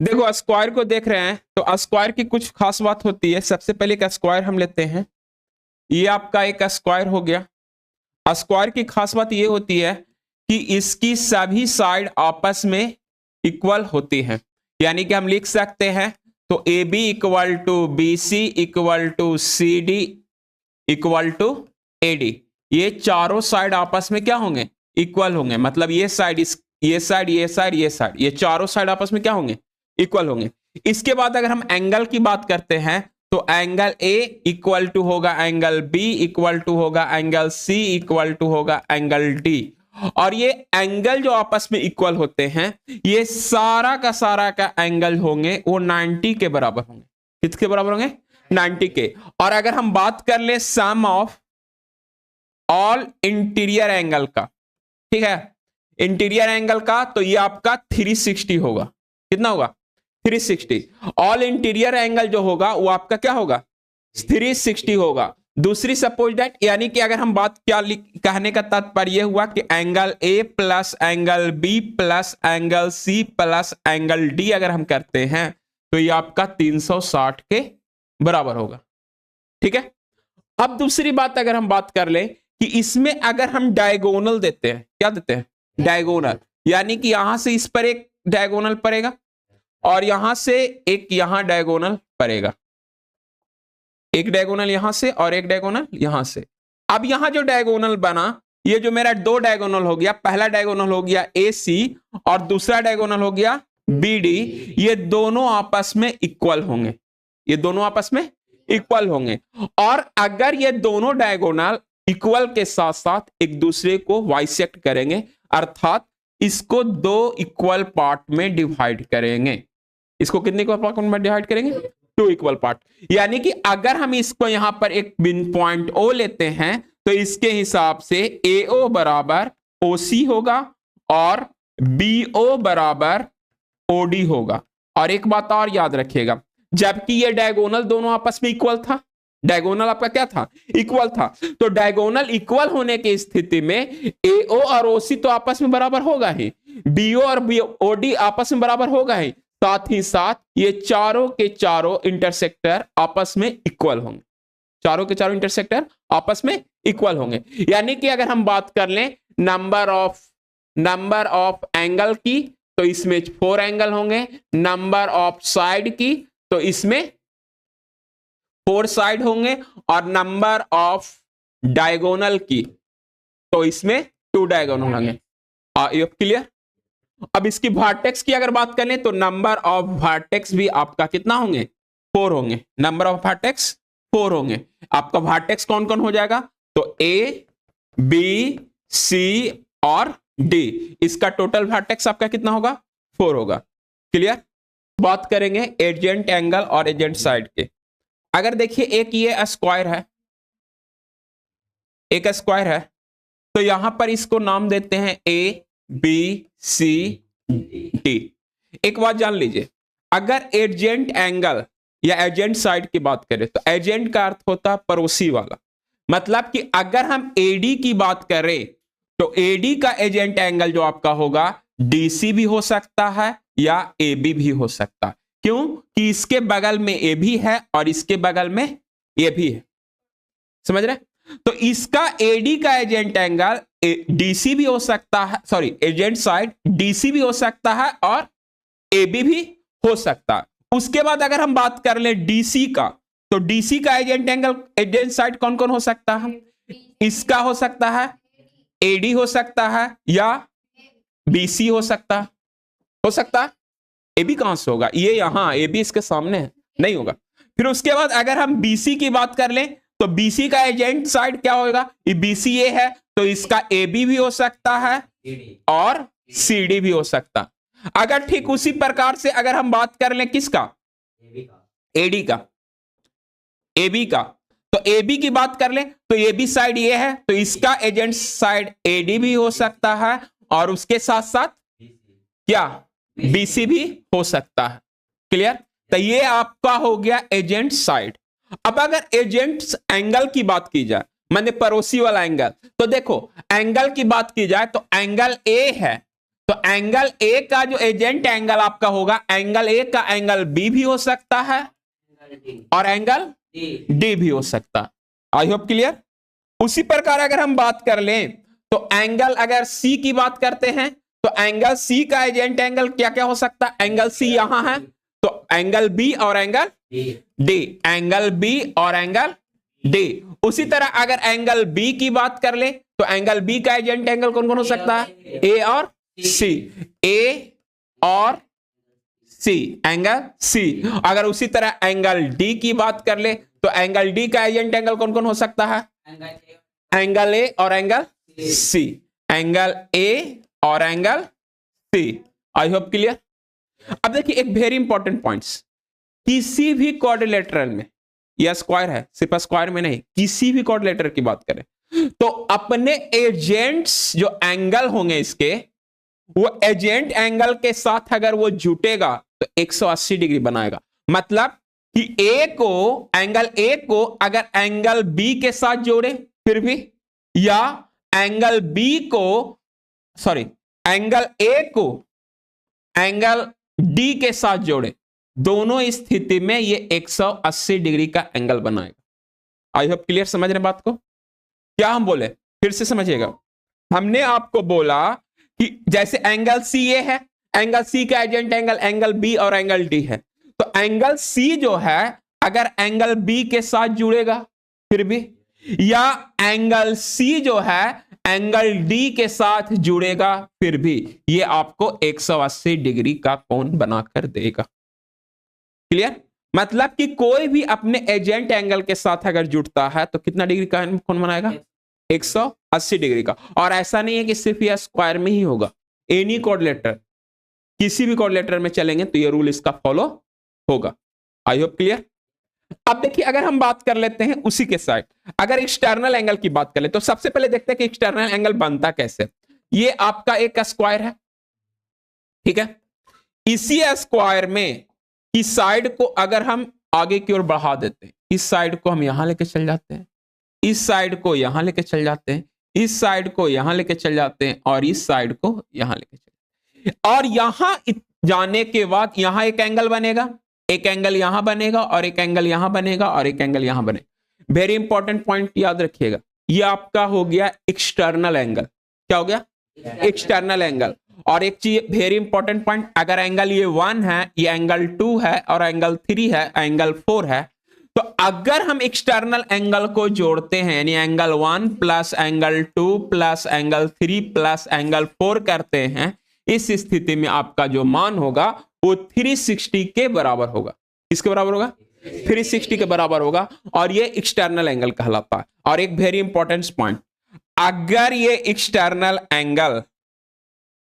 देखो स्क्वायर को देख रहे हैं तो स्क्वायर की कुछ खास बात होती है। सबसे पहले एक स्क्वायर हम लेते हैं, ये आपका एक स्क्वायर हो गया। स्क्वायर की खास बात ये होती है कि इसकी सभी साइड आपस में इक्वल होती हैं, यानी कि हम लिख सकते हैं तो A B equal to B C equal to C D equal to A D, ये चारों साइड आपस में क्या होंगे, इक्वल होंगे। मतलब ये साइड ये साइड ये साइड ये साइड, ये चारों साइड आपस में क्या होंगे, इक्वल होंगे। इसके बाद अगर हम एंगल की बात करते हैं तो एंगल ए इक्वल टू होगा एंगल बी इक्वल टू होगा एंगल सी इक्वल टू होगा एंगल डी। और ये एंगल जो आपस में इक्वल होते हैं, ये सारा का एंगल होंगे वो 90 के बराबर होंगे। किसके बराबर होंगे, 90 के। और अगर हम बात कर ले सम ऑफ ऑल इंटीरियर एंगल का, ठीक है, इंटीरियर एंगल का, तो ये आपका 360 होगा। कितना होगा, 360। ऑल इंटीरियर एंगल जो होगा वो आपका क्या होगा, 360 होगा। दूसरी सपोज दैट, यानी कि अगर हम बात क्या कहने का तात्पर्य हुआ कि angle A plus angle B plus angle C plus angle D अगर हम करते हैं तो ये आपका 360 के बराबर होगा। ठीक है। अब दूसरी बात अगर हम बात कर लें कि इसमें अगर हम डायगोनल देते हैं, क्या देते हैं, डायगोनल, यानी कि यहां से इस पर एक डायगोनल पड़ेगा और यहां से एक यहां डायगोनल पड़ेगा, एक डायगोनल यहां से और एक डायगोनल यहां से। अब यहां जो डायगोनल बना, ये जो मेरा दो डायगोनल हो गया, पहला डायगोनल हो गया ए सी और दूसरा डायगोनल हो गया बी डी, ये दोनों आपस में इक्वल होंगे, ये दोनों आपस में इक्वल होंगे। और अगर ये दोनों डायगोनल इक्वल के साथ साथ एक दूसरे को बाइसेक्ट करेंगे, अर्थात इसको दो इक्वल पार्ट में डिवाइड करेंगे। इसको कितने इक्वल पार्ट में डिवाइड करेंगे, टू इक्वल पार्ट। यानी कि अगर हम इसको यहां पर एक बिन पॉइंट ओ लेते हैं तो इसके हिसाब से ए ओ बराबर ओ सी होगा और बी ओ बराबर ओ डी होगा। और एक बात और याद रखिएगा, जबकि ये डायगोनल दोनों आपस में इक्वल था, डायगोनल आपका क्या था, इक्वल था, तो डायगोनल इक्वल होने की स्थिति में एओ और ओसी तो आपस में बराबर होगा ही, बीओ और ओडी आपस में बराबर होगा ही, साथ ही साथ ये चारों के चारों इंटरसेक्टर आपस में इक्वल होंगे, चारों के चारों इंटरसेक्टर आपस में इक्वल होंगे। यानी कि अगर हम बात कर लें नंबर ऑफ एंगल की तो इसमें 4 एंगल होंगे, नंबर ऑफ साइड की तो इसमें 4 साइड होंगे और नंबर ऑफ डायगोनल की तो इसमें 2 डायगोनल होंगे। ये क्लियर। अब इसकी वर्टेक्स की अगर बात करें तो नंबर ऑफ वर्टेक्स भी आपका कितना होंगे, 4 होंगे, नंबर ऑफ वर्टेक्स 4 होंगे। आपका वर्टेक्स कौन कौन हो जाएगा, तो ए बी सी और डी, इसका टोटल वर्टेक्स आपका कितना होगा, 4 होगा। क्लियर। बात करेंगे एडजेंट एंगल और एडजेंट साइड के। अगर देखिए एक ये स्क्वायर है, एक स्क्वायर है, तो यहां पर इसको नाम देते हैं ए बी सी डी। एक बात जान लीजिए, अगर एडजेंट एंगल या एडजेंट साइड की बात करें तो एडजेंट का अर्थ होता है पड़ोसी वाला। मतलब कि अगर हम एडी की बात करें तो एडी का एडजेंट एंगल जो आपका होगा डीसी भी हो सकता है या एबी भी हो सकता है। क्यों कि इसके बगल में ए भी है और इसके बगल में ए भी है, समझ रहे। तो इसका एडी का एजेंट एंगल डीसी भी हो सकता है, सॉरी एजेंट साइड डीसी भी हो सकता है और एबी भी हो सकता है। उसके बाद अगर हम बात कर ले डीसी का, तो डीसी का एजेंट एंगल एजेंट साइड कौन कौन हो सकता है, इसका हो सकता है, एडी हो सकता है या बीसी हो सकता है। एबी कहां से होगा, ये यहां एबी इसके सामने है, नहीं होगा। फिर उसके बाद अगर हम बीसी की बात कर लें तो बीसी का एजेंट साइड क्या होगा, ये बीसी ए है तो इसका एबी भी हो सकता है और सीडी भी हो सकता है। अगर ठीक उसी प्रकार से अगर हम बात कर लें किसका, एडी का, एबी का, तो एबी की बात कर लें तो एबी साइड ये है तो इसका एजेंट साइड एडी भी हो सकता है और उसके साथ साथ क्या बीसी भी हो सकता है। क्लियर। तो ये आपका हो गया एजेंट साइड। अब अगर एजेंट एंगल की बात की जाए, माने पड़ोसी वाला एंगल, तो देखो एंगल की बात की जाए तो एंगल ए है तो एंगल ए का जो एजेंट एंगल आपका होगा, एंगल ए का एंगल बी भी हो सकता है और एंगल डी भी हो सकता है। आई होप क्लियर। उसी प्रकार अगर हम बात कर लें तो एंगल, अगर सी की बात करते हैं तो एंगल सी का एजेंट एंगल क्या क्या हो सकता है? एंगल सी यहां है तो एंगल बी और एंगल डी, एंगल बी और एंगल डी। उसी तरह अगर एंगल बी की बात कर ले तो एंगल बी का एजेंट एंगल कौन कौन हो सकता है? ए और सी, ए और सी, एंगल सी। अगर उसी तरह एंगल डी की बात कर ले तो एंगल डी का एजेंट एंगल कौन कौन हो सकता है? एंगल ए और एंगल सी, एंगल ए और angle C. I hope clear. अब देखिए एक वेरी इंपॉर्टेंट पॉइंट्स, किसी भी क्वाड्रिलेटरल में, यह स्क्वायर है सिर्फ स्क्वायर में नहीं, किसी भी क्वाड्रिलेटरल की बात करें तो अपने एजेंट्स जो एंगल होंगे इसके, वो एजेंट एंगल के साथ अगर वो जुटेगा तो 180 डिग्री बनाएगा। मतलब कि ए को, एंगल ए को अगर एंगल बी के साथ जोड़े फिर भी, या एंगल बी को, सॉरी, एंगल ए को एंगल डी के साथ जोड़े, दोनों स्थिति में ये 180 डिग्री का एंगल बनाएगा। आई होप क्लियर, समझ रहे बात को? क्या हम बोले, फिर से समझिएगा। हमने आपको बोला कि जैसे एंगल सी ये है, एंगल सी का एजेंट एंगल एंगल बी और एंगल डी है, तो एंगल सी जो है अगर एंगल बी के साथ जुड़ेगा फिर भी, या एंगल सी जो है एंगल डी के साथ जुड़ेगा फिर भी, ये आपको 180 डिग्री का कोण बनाकर देगा। क्लियर? मतलब कि कोई भी अपने एजेंट एंगल के साथ अगर जुड़ता है तो कितना डिग्री का कोण बनाएगा? 180 डिग्री का। और ऐसा नहीं है कि सिर्फ यह स्क्वायर में ही होगा, एनी क्वाड्रिलेटरल, किसी भी क्वाड्रिलेटरल में चलेंगे तो ये रूल इसका फॉलो होगा। आई होप क्लियर। अब देखिए अगर हम बात कर लेते हैं उसी के साइड, अगर एक्सटर्नल एंगल की बात कर ले तो सबसे पहले देखते हैं कि एक्सटर्नल एंगल बनता कैसे। ये आपका एक स्क्वायर है, ठीक है। इसी स्क्वायर में इस साइड को अगर हम आगे की ओर बढ़ा देते हैं, इस साइड को हम यहां लेके चल जाते हैं, इस साइड को यहां लेके चल जाते हैं, इस साइड को यहां लेके चल जाते हैं और इस साइड को यहां लेके चल, और यहां जाने के बाद यहां एक एंगल बनेगा, एक एंगल यहां बनेगा और एक एंगल यहां बनेगा और एक एंगल यहां बनेगा। वेरी इंपॉर्टेंट पॉइंट याद रखिएगा, ये आपका हो गया एक्सटर्नल एंगल। क्या हो गया? External angle. और एक चीज वेरी इंपॉर्टेंट पॉइंट, अगर एंगल ये 1 है, ये एंगल 2 है और एंगल 3 है, एंगल 4 है, तो अगर हम एक्सटर्नल एंगल को जोड़ते हैं, यानी angle 1 plus angle 2 plus angle 3 plus angle 4 करते हैं, इस स्थिति में आपका जो मान होगा वो 360 के बराबर होगा। किसके बराबर होगा? 360 के बराबर होगा, और ये एक्सटर्नल एंगल कहलाता है। और एक वेरी इंपॉर्टेंट पॉइंट, अगर ये एक्सटर्नल एंगल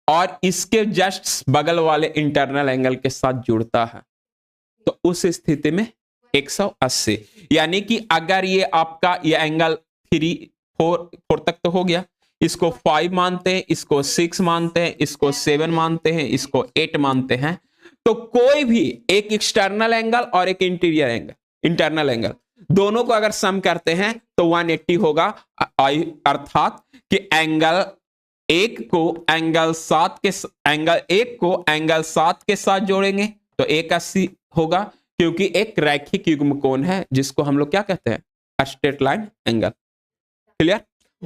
और इसके जस्ट बगल वाले इंटरनल एंगल के साथ जुड़ता है तो उस स्थिति में 180, यानी कि अगर ये आपका ये एंगल 4 तक तो हो गया, इसको 5 मानते हैं, इसको 6 मानते हैं, इसको 7 मानते हैं, इसको 8 मानते हैं, तो कोई भी एक एक्सटर्नल एंगल और एक इंटीरियर एंगल, इंटरनल एंगल, दोनों को अगर सम करते हैं तो 180 होगा। अर्थात कि एंगल एक को एंगल 7 के साथ जोड़ेंगे तो 180 होगा, क्योंकि एक रैखिक युग्म कोण है जिसको हम लोग क्या कहते हैं? Straight line angle. क्लियर?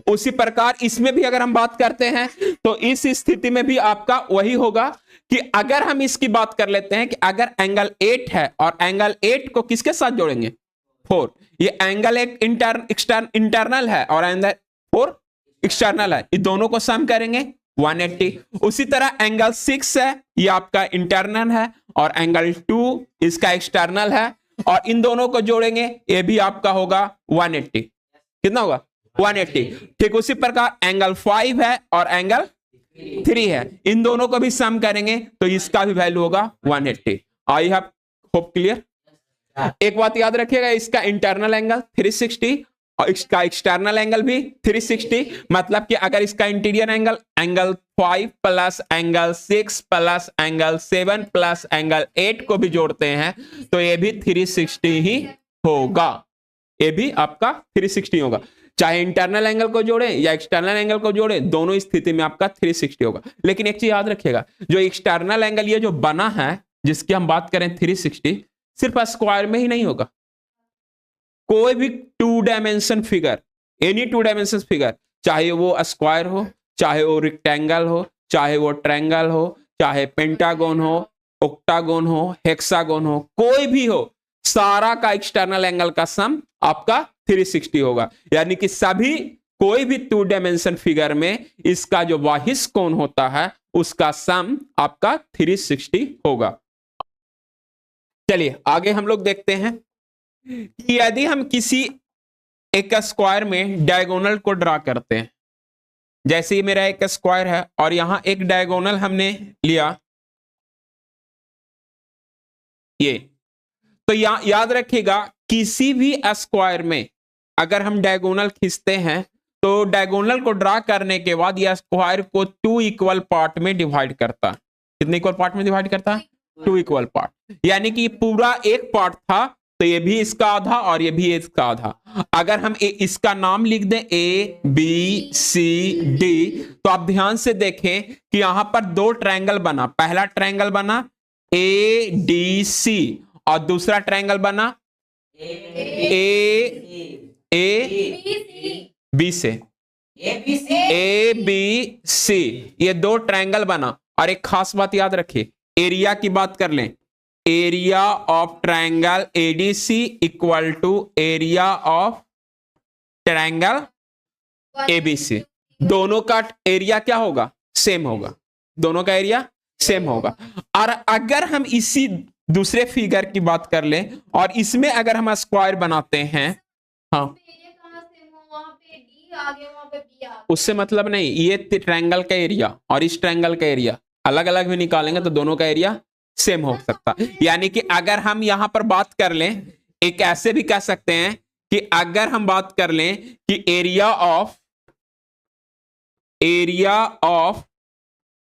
उसी प्रकार इसमें भी अगर हम बात करते हैं तो इस स्थिति में भी आपका वही होगा कि अगर हम इसकी बात कर लेते हैं कि अगर एंगल 8 है और एंगल 8 को किसके साथ जोड़ेंगे? 4। ये एंगल एक इंटरनल है और एंगल 4 एक्सटर्नल है, ये दोनों को सम करेंगे 180। उसी तरह एंगल 6 है, ये आपका इंटरनल है, और एंगल 2 इसका एक्सटर्नल है, और इन दोनों को जोड़ेंगे, ये भी आपका होगा 180। कितना होगा? 180। ठीक उसी प्रकार एंगल 5 है और एंगल 3 है, इन दोनों को भी सम करेंगे तो इसका भी वैल्यू होगा 180। आई होप क्लियर। एक बात याद रखिएगा, इसका इंटरनल एंगल 360 और इसका एक्सटर्नल एंगल भी 360, मतलब कि अगर इसका interior angle 5 plus angle 6 plus angle 7 plus angle 8 को भी जोड़ते हैं तो ये भी 360 ही होगा, ये भी आपका 360 होगा। चाहे इंटरनल एंगल को जोड़े या एक्सटर्नल एंगल को जोड़े, दोनों स्थिति में आपका 360 होगा। लेकिन एक चीज याद रखिएगा, जो एक्सटर्नल एंगल ये जो बना है जिसकी हम बात करें 360, सिर्फ स्क्वायर में ही नहीं होगा। कोई भी 2 dimension figure, any 2 dimension figure, चाहे वो स्क्वायर हो, चाहे वो रेक्टेंगल हो, चाहे वो ट्रायंगल हो, चाहे पेंटागन हो, ऑक्टागन हो, हेक्सागन हो, कोई भी हो, सारा का एक्सटर्नल एंगल का सम आपका 360 होगा। यानी कि सभी कोई भी 2 डायमेंशन फिगर में इसका जो बाहिस कोण होता है उसका सम आपका 360 होगा। चलिए आगे हम लोग देखते हैं कि यदि हम किसी एक स्क्वायर में डायगोनल को ड्रा करते हैं, जैसे ये मेरा एक स्क्वायर है और यहां एक डायगोनल हमने लिया ये, तो याद रखिएगा किसी भी स्क्वायर में अगर हम डायगोनल खींचते हैं तो डायगोनल को ड्रा करने के बाद यह स्क्वायर को 2 इक्वल पार्ट में डिवाइड करता है। कितने इक्वल पार्ट में डिवाइड करता है? 2 इक्वल पार्ट। यानी कि पूरा एक पार्ट था तो ये भी इसका आधा और ये भी इसका आधा। अगर हम इसका नाम लिख दें A B C D, तो आप ध्यान से देखें कि यहां पर 2 ट्रायंगल बना। पहला ट्रायंगल बना ADC और दूसरा ट्रायंगल बना AB से ABC। ये 2 ट्रायंगल बना। और एक खास बात याद रखिए, एरिया की बात कर लें, area of triangle ADC equal to area of triangle ABC। दोनों का एरिया क्या होगा? सेम होगा। दोनों का एरिया सेम होगा। और अगर हम इसी दूसरे फिगर की बात कर लें और इसमें अगर हम स्क्वायर बनाते हैं, हाँ, उससे मतलब नहीं, ये ट्रायंगल का एरिया और इस ट्रायंगल का एरिया अलग अलग भी निकालेंगे तो दोनों का एरिया सेम हो सकता है। यानी कि अगर हम यहां पर बात कर लें, एक ऐसे भी कह सकते हैं कि अगर हम बात कर लें कि area of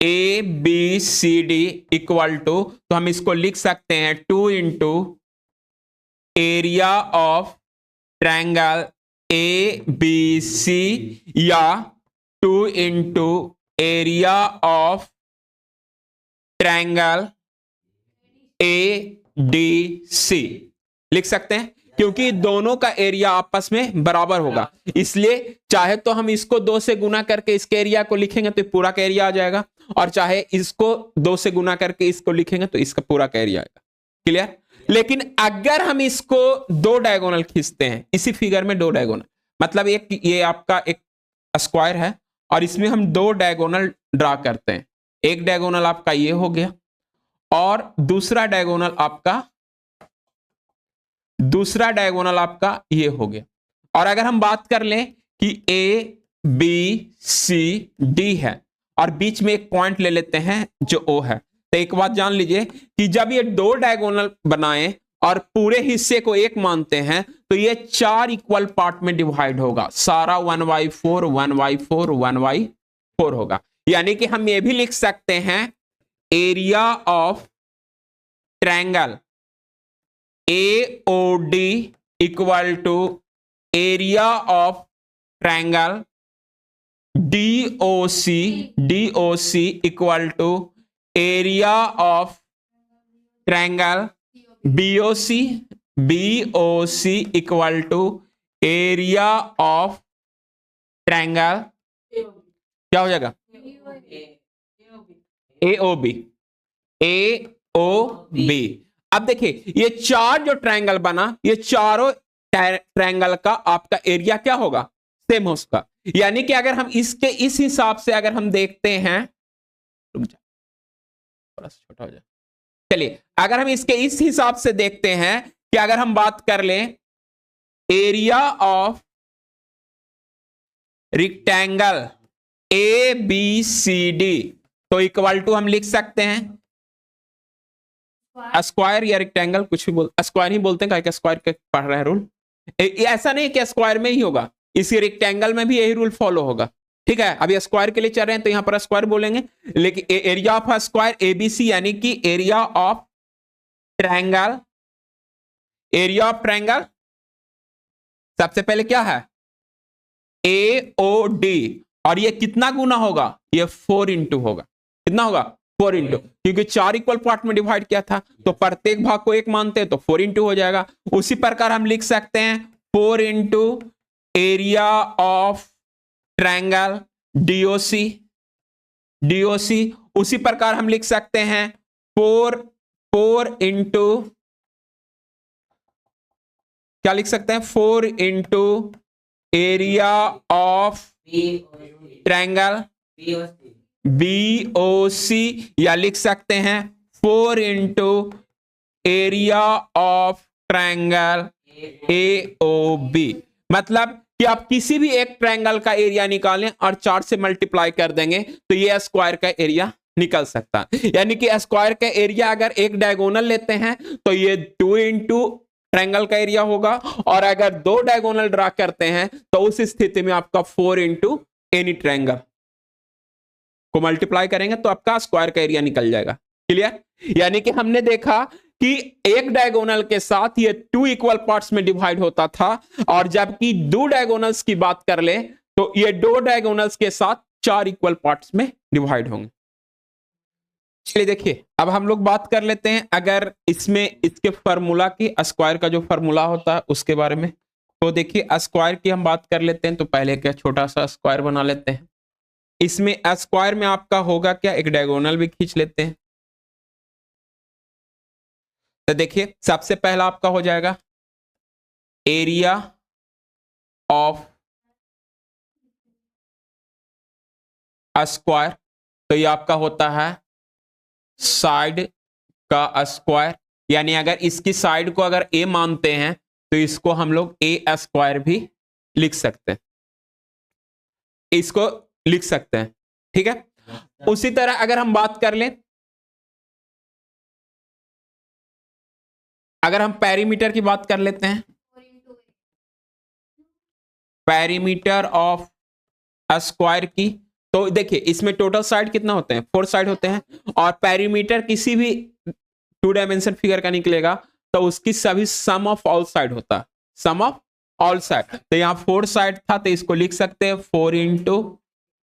ABCD equal to, तो हम इसको लिख सकते हैं 2 into area of triangle ABC या 2 into area of triangle ADC लिख सकते हैं, क्योंकि दोनों का एरिया आपस में बराबर होगा। इसलिए चाहे तो हम इसको 2 से गुना करके इसके एरिया को लिखेंगे तो पूरा का एरिया आ जाएगा, और चाहे इसको 2 से गुना करके इसको लिखेंगे तो इसका पूरा का एरिया आएगा। क्लियर? लेकिन अगर हम इसको 2 डायगोनल खींचते हैं, इसी फिगर में 2 डायगोनल, मतलब एक ये आपका एक स्क्वायर है और इसमें हम 2 डायगोनल ड्रा करते हैं। एक डायगोनल आपका ये हो गया और दूसरा डायगोनल आपका ये हो गया। और अगर हम बात कर लें कि ABCD है और बीच में एक पॉइंट ले लेते हैं जो O है, तो एक बात जान लीजिए कि जब ये 2 डायगोनल बनाएं और पूरे हिस्से को 1 मानते हैं तो ये 4 इक्वल पार्ट में डिवाइड होगा। सारा 1/4 1/4 1/4 होगा। यानी कि हम ये भी लिख सकते हैं area of triangle AOD equal to area of triangle DOC equal to area of triangle BOC equal to area of triangle, क्या हो जाएगा? AOB। अब देखिए ये 4 जो ट्रायंगल बना, ये चारों ट्रायंगल का आपका एरिया क्या होगा? सेम होगा। यानी कि अगर हम इसके इस हिसाब से अगर हम देखते हैं, रुक जा थोड़ा सा छोटा हो जाए, चलिए अगर हम इसके इस हिसाब से देखते हैं कि अगर हम बात कर लें एरिया ऑफ रेक्टेंगल ABCD, तो इक्वल टू हम लिख सकते हैं स्क्वायर या रेक्टेंगल, कुछ भी स्क्वायर ही बोलते हैं, स्क्वायर के पढ़ रहे हैं रूल। ऐसा नहीं कि स्क्वायर में ही होगा, इसी रेक्टेंगल में भी यही रूल फॉलो होगा। ठीक है, अभी स्क्वायर के लिए चल रहे हैं तो यहां पर स्क्वायर बोलेंगे, लेकिन एरिया ऑफ स्क्वायर ABC यानी कि area of triangle, area of triangle सबसे पहले क्या है? AOD, और ये कितना गुना होगा, ये 4 इंटू होगा, कितना होगा 4 इंटू, क्योंकि 4 इक्वल पार्ट में डिवाइड किया था तो प्रत्येक भाग को 1 मानते हैं तो 4 इंटू हो जाएगा। उसी प्रकार हम लिख सकते हैं 4 into area of triangle DOC। उसी प्रकार हम लिख सकते हैं 4 इंटू, क्या लिख सकते हैं, 4 into area of triangle BOC, या लिख सकते हैं 4 into area of triangle AOB। मतलब कि आप किसी भी एक ट्रायंगल का एरिया निकालें और 4 से मल्टीप्लाई कर देंगे तो ये स्क्वायर का एरिया निकल सकता है। यानी कि स्क्वायर का एरिया अगर एक डायगोनल लेते हैं तो ये 2 इंटू ट्रायंगल का एरिया होगा, और अगर 2 डायगोनल ड्रा करते हैं तो उस स्थिति में आपका 4 इंटू एनी ट्रायंगल को मल्टीप्लाई करेंगे तो आपका स्क्वायर का एरिया निकल जाएगा। क्लियर? यानी कि हमने देखा कि एक डायगोनल के साथ ये 2 इक्वल पार्ट्स में डिवाइड होता था, और जबकि 2 डायगोनल्स की बात कर ले तो ये 2 डायगोनल्स के साथ 4 इक्वल पार्ट्स में डिवाइड होंगे। चलिए देखिए, अब हम लोग बात कर लेते हैं अगर इसमें इसके फार्मूला की, स्क्वायर का जो फार्मूला होता है उसके बारे में। तो देखिए स्क्वायर की हम बात कर लेते हैं, तो पहले क्या छोटा सा स्क्वायर बना लेते हैं। इसमें स्क्वायर में आपका होगा क्या, एक डायगोनल भी खींच लेते हैं। तो देखिए सबसे पहला आपका हो जाएगा एरिया ऑफ स्क्वायर, तो ये आपका होता है साइड का स्क्वायर, यानी अगर इसकी साइड को अगर A मानते हैं तो इसको हम लोग A स्क्वायर भी लिख सकते हैं, इसको लिख सकते हैं। ठीक है, उसी तरह अगर हम बात कर लें, अगर हम पेरीमीटर की बात कर लेते हैं, पेरीमीटर ऑफ स्क्वायर की, तो देखिए इसमें टोटल साइड कितना होते हैं, 4 साइड होते हैं, और पेरीमीटर किसी भी 2 डायमेंशन फिगर का निकलेगा तो उसकी सभी सम ऑफ ऑल साइड होता है, सम ऑफ ऑल साइड। तो यहां 4 साइड था तो इसको लिख सकते हैं 4 इंटू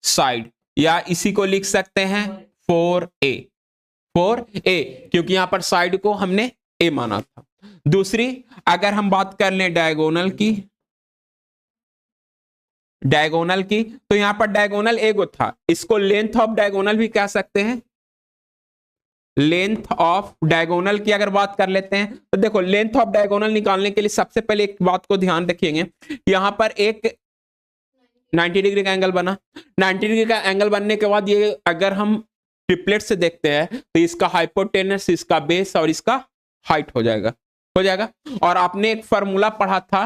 साइड, या इसी को लिख सकते हैं 4A, क्योंकि यहां पर साइड को हमने A माना था। दूसरी अगर हम बात कर लें डायगोनल की, तो यहां पर डायगोनल एगो था, इसको लेंथ ऑफ डायगोनल भी कह सकते हैं। लेंथ ऑफ डायगोनल की अगर बात कर लेते हैं तो देखो लेंथ ऑफ डायगोनल निकालने के लिए सबसे पहले एक बात को ध्यान रखेंगे, यहां पर एक 90 डिग्री का एंगल बना। 90 डिग्री का एंगल बनने के बाद ये अगर हम ट्रिपलेट से देखते हैं तो इसका हाइपोटेनस, इसका बेस और इसका हाइट हो जाएगा। और आपने एक फॉर्मूला पढ़ा था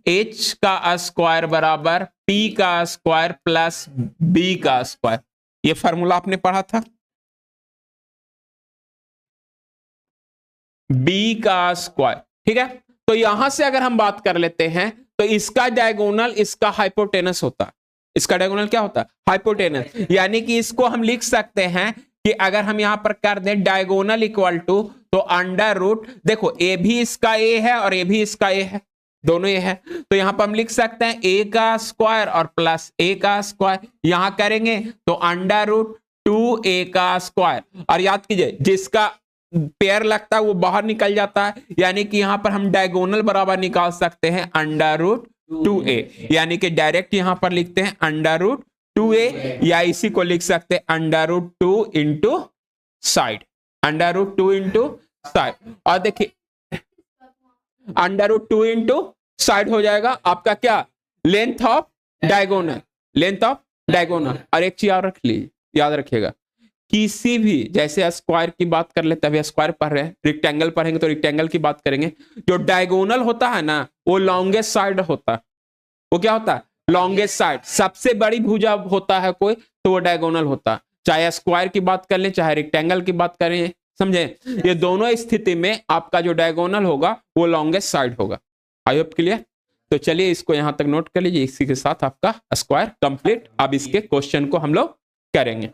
H का स्क्वायर बराबर P का स्क्वायर प्लस B का स्क्वायर, ये फॉर्मूला आपने पढ़ा था, B का स्क्वायर। ठीक है, तो यहां से अगर हम बात कर लेते हैं तो इसका डायगोनल इसका हाइपोटेनस होता है, इसका डायगोनल क्या होता है, हाइपोटेनस। यानी कि इसको हम लिख सकते हैं कि अगर हम यहां पर कर दें डायगोनल इक्वल टू, तो अंडर रूट, देखो A भी इसका A है और A भी इसका A है, दोनों A है, तो यहां पर हम लिख सकते हैं A का स्क्वायर और प्लस A का स्क्वायर, यहां करेंगे तो अंडर रूट 2A का स्क्वायर। और याद कीजिए जिसका पेयर लगता है वो बाहर निकल जाता है, यानी कि यहां पर हम डायगोनल बराबर निकाल सकते हैं अंडर रूट 2A, यानी कि डायरेक्ट यहां पर लिखते हैं अंडर रूट 2A, या इसी को लिख सकते हैं under root 2 into side, under root 2 into side. और देखिए अंडर रूट 2 इंटू साइड हो जाएगा आपका क्या, length of diagonal, length of diagonal. और एक चीज रख लीजिए, याद रखिएगा, किसी भी, जैसे स्क्वायर की बात कर लेते हैं, अभी स्क्वायर पढ़ रहे हैं, रेक्टेंगल पढ़ेंगे तो रेक्टेंगल की बात करेंगे, जो डायगोनल होता है ना वो लॉन्गेस्ट साइड होता है, वो क्या होता है, लॉन्गेस्ट साइड। सबसे बड़ी भुजा होता है कोई तो वो डायगोनल होता है, चाहे स्क्वायर की बात कर लें चाहे रेक्टेंगल की बात करें, समझे। ये दोनों स्थिति में आपका जो डायगोनल होगा वो लॉन्गेस्ट साइड होगा। आई होप क्लियर। तो चलिए इसको यहां तक नोट कर लीजिए, इसी के साथ आपका स्क्वायर कंप्लीट। अब इसके क्वेश्चन को हम लोग करेंगे।